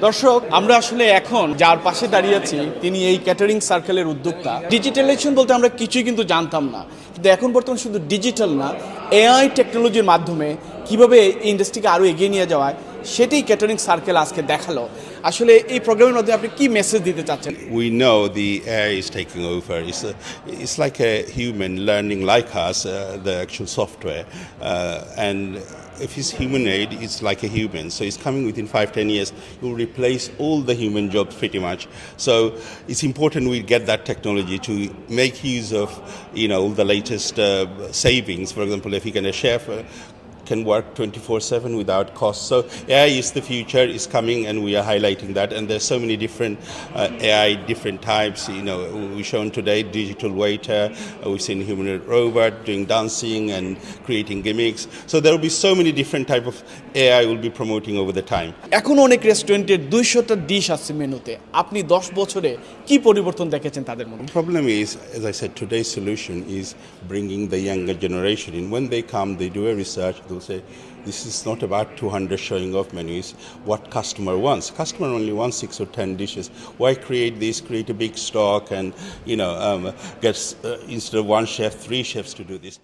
দর্শক, আমরা আসলে এখন যার পাশে দাঁড়িয়ে আছি তিনি এই ক্যাটারিং সার্কেলের উদ্যোক্তা। ডিজিটালাইজেশন বলতে আমরা কিছুই কিন্তু জানতাম না, কিন্তু এখন বর্তমানে শুধু ডিজিটাল না, এআই টেকনোলজির মাধ্যমে কিভাবে এই ইন্ডাস্ট্রিকে আরও এগিয়ে নিয়ে যাওয়ায় সেটাই ক্যাটারিং সার্কেল আজকে দেখালো। আসলে এই প্রোগ্রামের মধ্যে আপনি কি মেসেজ দিতে চাচ্ছেন? We know the AI is taking over. It's like a human learning like us, the actual software. And if it's humanoid, it's like a human. So it's coming within 5-10 years. It will replace all the human jobs pretty much. So it's important we get that technology to make use of, all the latest savings. For example, if you can a chef can work 24/7 without cost. So AI is the future, is coming, and we are highlighting that. And there's so many different AI, different types. We've shown today digital waiter. We've seen humanoid robot doing dancing and creating gimmicks. So there will be so many different type of AI we'll be promoting over the time. এখন অনেক রেস্টুরেন্টের 200টা dish আছে মেনুতে। আপনি 10 বছরে কি পরিবর্তন দেখেছেন তাদের মধ্যে? The problem is, as I said, today's solution is bringing the younger generation in. When they come, they do a research. They'll say, this is not about 200 showing off menus. What customer wants? Customer only wants 6 or 10 dishes. Why create this? Create a big stock and get instead of one chef, 3 chefs to do this.